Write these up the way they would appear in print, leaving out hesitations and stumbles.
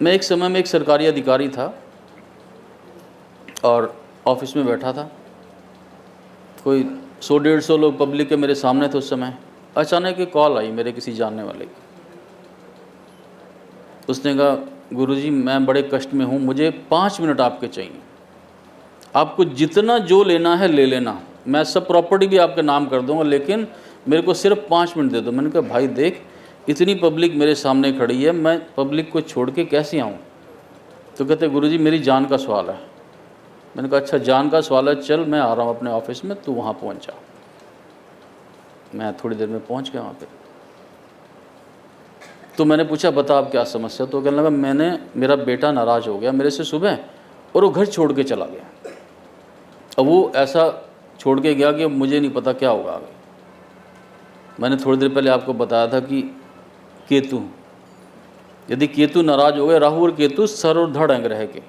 मैं एक समय में एक सरकारी अधिकारी था और ऑफिस में बैठा था। कोई 100-150 लोग पब्लिक के मेरे सामने थे उस समय। अचानक एक कॉल आई मेरे किसी जानने वाले की। उसने कहा, गुरुजी मैं बड़े कष्ट में हूँ, मुझे 5 मिनट आपके चाहिए। आपको जितना जो लेना है ले लेना, मैं सब प्रॉपर्टी भी आपके नाम कर दूंगा, लेकिन मेरे को सिर्फ 5 मिनट दे दो। मैंने कहा, भाई देख, इतनी पब्लिक मेरे सामने खड़ी है, मैं पब्लिक को छोड़ के कैसे आऊँ? तो कहते, गुरुजी मेरी जान का सवाल है। मैंने कहा, अच्छा जान का सवाल है, चल मैं आ रहा हूँ अपने ऑफिस में, तू वहाँ पहुँच जा। मैं थोड़ी देर में पहुँच गया वहाँ पे। तो मैंने पूछा, बता अब क्या समस्या? तो कहने लगा, मेरा बेटा नाराज़ हो गया मेरे से सुबह और वो घर छोड़ के चला गया। अब वो ऐसा छोड़ के गया कि मुझे नहीं पता क्या होगा आगे। मैंने थोड़ी देर पहले आपको बताया था कि केतु, यदि केतु नाराज़ हो गए, राहु और केतु सर और धड़ हैं ग्रह के,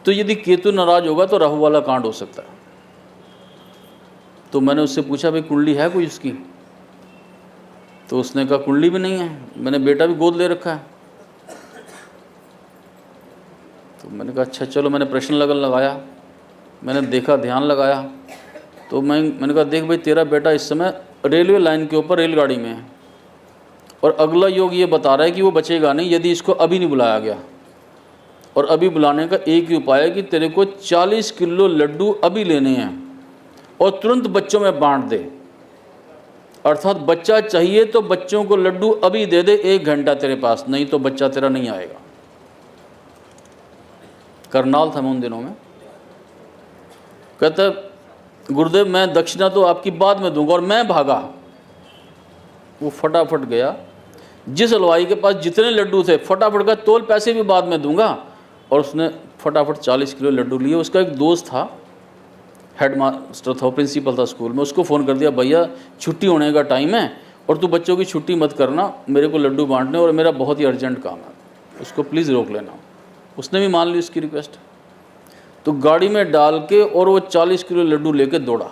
तो यदि केतु नाराज़ होगा तो राहु वाला कांड हो सकता है। तो मैंने उससे पूछा, भाई कुंडली है कोई उसकी? तो उसने कहा, कुंडली भी नहीं है, मैंने बेटा भी गोद ले रखा है। तो मैंने कहा, अच्छा चलो। मैंने प्रश्न लगाया, मैंने देखा, ध्यान लगाया। तो मैंने कहा, देख भाई, तेरा बेटा इस समय रेलवे लाइन के ऊपर रेलगाड़ी में है और अगला योग ये बता रहा है कि वो बचेगा नहीं यदि इसको अभी नहीं बुलाया गया। और अभी बुलाने का एक ही उपाय है कि तेरे को 40 किलो लड्डू अभी लेने हैं और तुरंत बच्चों में बांट दे। अर्थात बच्चा चाहिए तो बच्चों को लड्डू अभी दे दे, 1 घंटा तेरे पास, नहीं तो बच्चा तेरा नहीं आएगा। करनाल था मैं उन दिनों में। कहता, गुरुदेव मैं दक्षिणा तो आपकी बाद में दूंगा, और मैं भागा। वो फटाफट गया, जिस हलवाई के पास जितने लड्डू थे फटाफट का, तोल पैसे भी बाद में दूंगा। और उसने फटाफट 40 किलो लड्डू लिए। उसका एक दोस्त था, हेड मास्टर था, प्रिंसिपल था स्कूल में, उसको फ़ोन कर दिया, भैया छुट्टी होने का टाइम है और तू बच्चों की छुट्टी मत करना, मेरे को लड्डू बांटने और मेरा बहुत ही अर्जेंट काम है, उसको प्लीज़ रोक लेना। उसने भी मान ली उसकी रिक्वेस्ट। तो गाड़ी में डाल के और वो 40 किलो लड्डू लेके दौड़ा।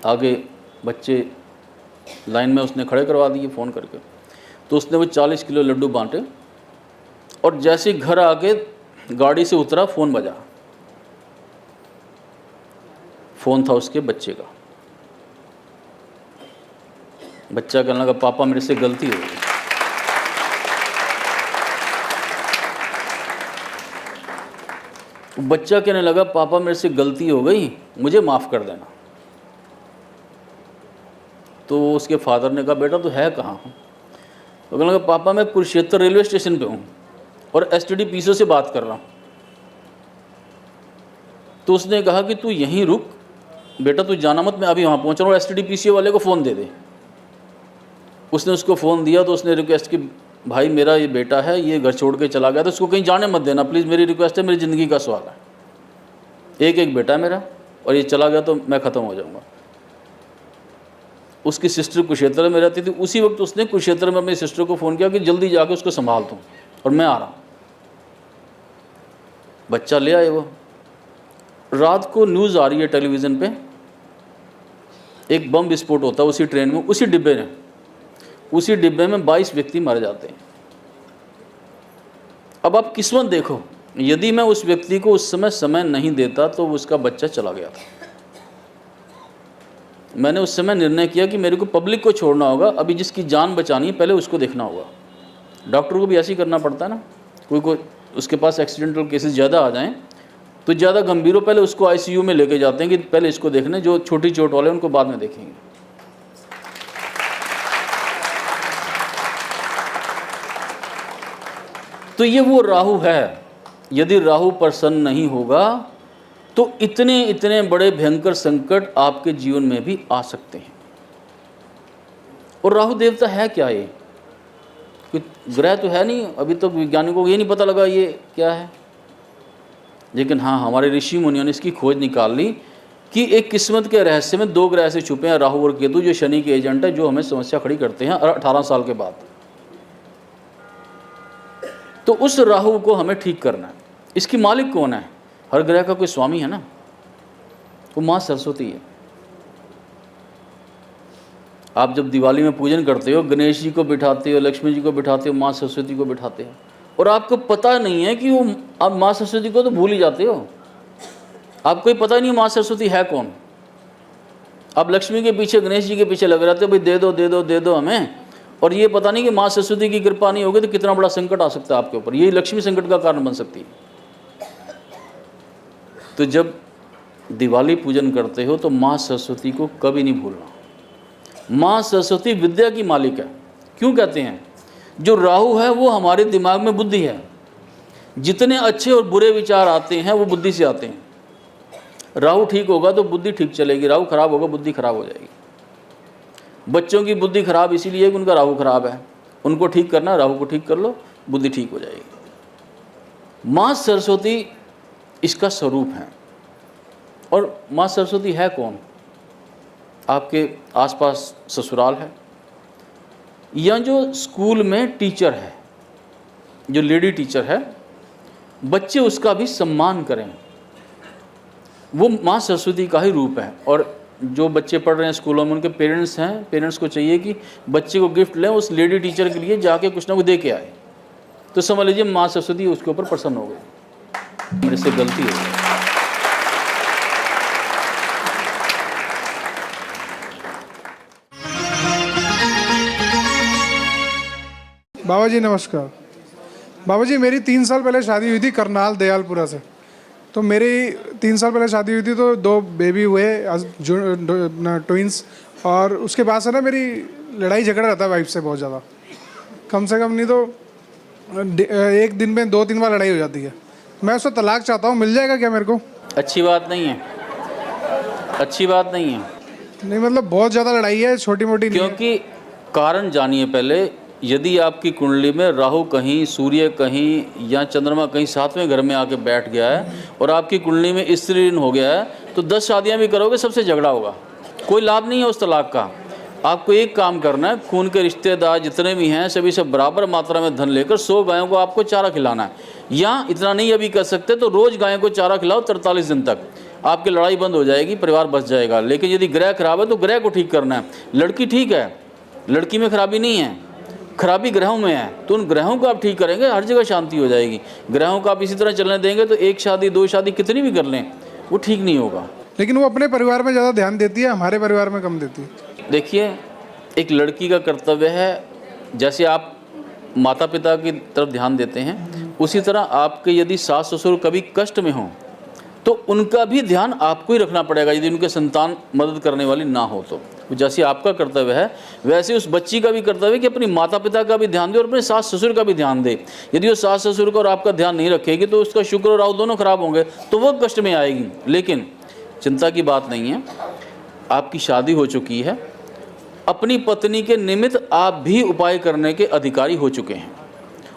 आगे बच्चे लाइन में उसने खड़े करवा दिए फ़ोन करके। तो उसने वो 40 किलो लड्डू बांटे और जैसे घर आके गाड़ी से उतरा, फ़ोन बजा। फ़ोन था उसके बच्चे का। बच्चा कहने लगा, पापा मेरे से गलती हो गई। बच्चा कहने लगा, पापा मेरे से गलती हो गई, मुझे माफ़ कर देना। तो उसके फादर ने कहा, बेटा तू है कहाँ? तो कहने लगा, पापा मैं कुरुक्षेत्र रेलवे स्टेशन पे हूँ और एसटीडी पीसीओ से बात कर रहा हूँ। तो उसने कहा कि तू यहीं रुक बेटा, तू जाना मत, मैं अभी वहाँ पहुँच रहा हूँ, एसटीडी पीसीओ वाले को फ़ोन दे दे। उसने उसको फ़ोन दिया तो उसने रिक्वेस्ट की, भाई मेरा ये बेटा है, ये घर छोड़ के चला गया, तो उसको कहीं जाने मत देना प्लीज़, मेरी रिक्वेस्ट है, मेरी ज़िंदगी का सवाल है, एक बेटा है मेरा और ये चला गया तो मैं ख़त्म हो जाऊँगा। उसकी सिस्टर कुरुक्षेत्र में रहती थी। उसी वक्त उसने कुरुक्षेत्र में अपनी सिस्टर को फ़ोन किया कि जल्दी जाके उसको संभाल दूँ और मैं आ रहा हूँ। बच्चा ले आए। वो रात को न्यूज़ आ रही है टेलीविज़न पे, एक बम विस्फोट होता है उसी ट्रेन में, उसी डिब्बे में 22 व्यक्ति मर जाते हैं। अब आप किस्मत देखो, यदि मैं उस व्यक्ति को उस समय नहीं देता तो उसका बच्चा चला गया था। मैंने उस समय निर्णय किया कि मेरे को पब्लिक को छोड़ना होगा, अभी जिसकी जान बचानी है पहले उसको देखना होगा। डॉक्टर को भी ऐसे ही करना पड़ता है ना, कोई उसके पास एक्सीडेंटल केसेस ज़्यादा आ जाएं तो ज़्यादा गंभीर हो, पहले उसको आईसीयू में लेके जाते हैं कि पहले इसको देखने, जो छोटी चोट वाले उनको बाद में देखेंगे। तो ये वो राहु है। यदि राहु प्रसन्न नहीं होगा तो इतने बड़े भयंकर संकट आपके जीवन में भी आ सकते हैं। और राहु देवता है क्या? ये कोई ग्रह तो है नहीं, अभी तक वैज्ञानिकों को ये नहीं पता लगा ये क्या है। लेकिन हाँ, हमारे ऋषि मुनियों ने इसकी खोज निकाल ली कि एक किस्मत के रहस्य में 2 ग्रह ऐसे छुपे हैं, राहु और केतु, जो शनि के एजेंट है, जो हमें समस्या खड़ी करते हैं 18 साल के बाद। तो उस राहु को हमें ठीक करना है। इसकी मालिक कौन है? हर ग्रह का कोई स्वामी है ना, वो माँ सरस्वती है। आप जब दिवाली में पूजन करते हो, गणेश जी को बिठाते हो, लक्ष्मी जी को बिठाते हो, माँ सरस्वती को बिठाते हो, और आपको पता नहीं है कि वो आप माँ सरस्वती को तो भूल ही जाते हो। आपको ही पता नहीं माँ सरस्वती है कौन। आप लक्ष्मी के पीछे, गणेश जी के पीछे लग रहते हो, भाई दे दो दे दो दे दो हमें, और ये पता नहीं कि माँ सरस्वती की कृपा नहीं होगी तो कितना बड़ा संकट आ सकता है आपके ऊपर। यही लक्ष्मी संकट का कारण बन सकती है। तो जब दिवाली पूजन करते हो तो माँ सरस्वती को कभी नहीं भूलना। माँ सरस्वती विद्या की मालिक है। क्यों कहते हैं? जो राहु है वो हमारे दिमाग में बुद्धि है। जितने अच्छे और बुरे विचार आते हैं वो बुद्धि से आते हैं। राहु ठीक होगा तो बुद्धि ठीक चलेगी, राहु खराब होगा बुद्धि खराब हो जाएगी। बच्चों की बुद्धि खराब इसीलिए कि उनका राहु खराब है। उनको ठीक करना, राहु को ठीक कर लो, बुद्धि ठीक हो जाएगी। माँ सरस्वती इसका स्वरूप है। और माँ सरस्वती है कौन? आपके आसपास ससुराल है, या जो स्कूल में टीचर है, जो लेडी टीचर है, बच्चे उसका भी सम्मान करें, वो माँ सरस्वती का ही रूप है। और जो बच्चे पढ़ रहे हैं स्कूलों में, उनके पेरेंट्स हैं, पेरेंट्स को चाहिए कि बच्चे को गिफ्ट लें, उस लेडी टीचर के लिए जाके कुछ ना कुछ दे के आए, तो समझ लीजिए माँ सरस्वती उसके ऊपर प्रसन्न हो गई। मेरे से गलती हो गई। बाबा जी नमस्कार। बाबा जी मेरी 3 साल पहले शादी हुई थी करनाल दयालपुरा से। तो मेरी 3 साल पहले शादी हुई थी तो 2 बेबी हुए ट्विंस। और उसके बाद से ना मेरी लड़ाई झगड़ा रहता है वाइफ से बहुत ज़्यादा। कम से कम नहीं तो एक दिन में 2-3 बार लड़ाई हो जाती है। मैं उससे तलाक चाहता हूँ, मिल जाएगा क्या मेरे को? अच्छी बात नहीं है, अच्छी बात नहीं है। नहीं मतलब बहुत ज़्यादा लड़ाई है, छोटी मोटी नहीं है। क्योंकि कारण जानिए पहले। यदि आपकी कुंडली में राहु कहीं, सूर्य कहीं या चंद्रमा कहीं 7वें घर में आके बैठ गया है और आपकी कुंडली में स्त्री ऋण हो गया है, तो 10 शादियां भी करोगे सबसे झगड़ा होगा। कोई लाभ नहीं है उस तलाक का। आपको एक काम करना है, खून के रिश्तेदार जितने भी हैं सभी से बराबर मात्रा में धन लेकर 100 गायों को आपको चारा खिलाना है। या इतना नहीं अभी कर सकते तो रोज़ गायों को चारा खिलाओ 43 दिन तक, आपकी लड़ाई बंद हो जाएगी, परिवार बच जाएगा। लेकिन यदि ग्रह खराब है तो ग्रह को ठीक करना है। लड़की ठीक है, लड़की में खराबी नहीं है, खराबी ग्रहों में है, तो उन ग्रहों को आप ठीक करेंगे, हर जगह शांति हो जाएगी। ग्रहों को आप इसी तरह चलने देंगे तो 1 शादी 2 शादी कितनी भी कर लें वो ठीक नहीं होगा। लेकिन वो अपने परिवार में ज़्यादा ध्यान देती है, हमारे परिवार में कम देती है। देखिए, एक लड़की का कर्तव्य है, जैसे आप माता पिता की तरफ ध्यान देते हैं, उसी तरह आपके यदि सास ससुर कभी कष्ट में हों तो उनका भी ध्यान आपको ही रखना पड़ेगा, यदि उनके संतान मदद करने वाली ना हो तो। जैसे आपका कर्तव्य है वैसे उस बच्ची का भी कर्तव्य है कि अपनी माता पिता का भी ध्यान दे और अपने सास ससुर का भी ध्यान दे। यदि वो सास ससुर को और आपका ध्यान नहीं रखेगी तो उसका शुक्र और राहु दोनों खराब होंगे, तो वो कष्ट में आएगी। लेकिन चिंता की बात नहीं है, आपकी शादी हो चुकी है, अपनी पत्नी के निमित्त आप भी उपाय करने के अधिकारी हो चुके हैं,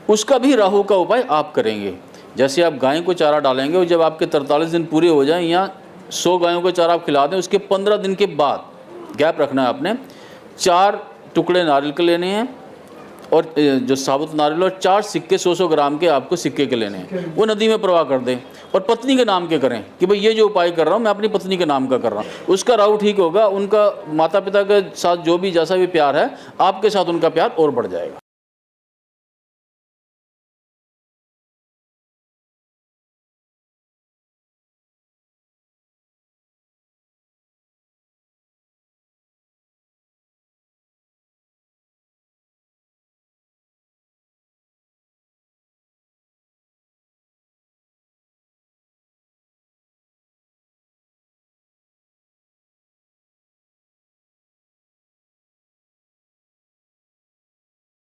उसका भी राहु का उपाय आप करेंगे। जैसे आप गाय को चारा डालेंगे और जब आपके 43 दिन पूरे हो जाएं या 100 गायों को चारा आप खिला दें, उसके 15 दिन के बाद गैप रखना है आपने। 4 टुकड़े नारियल के लेने हैं और जो साबुत नारियल, और 4 सिक्के 100-100 ग्राम के आपको सिक्के के लेने हैं, वो नदी में प्रवाह कर दें और पत्नी के नाम के करें कि भाई ये जो उपाय कर रहा हूँ मैं अपनी पत्नी के नाम का कर रहा हूँ। उसका राहु ठीक होगा, उनका माता पिता के साथ जो भी जैसा भी प्यार है आपके साथ उनका प्यार और बढ़ जाएगा।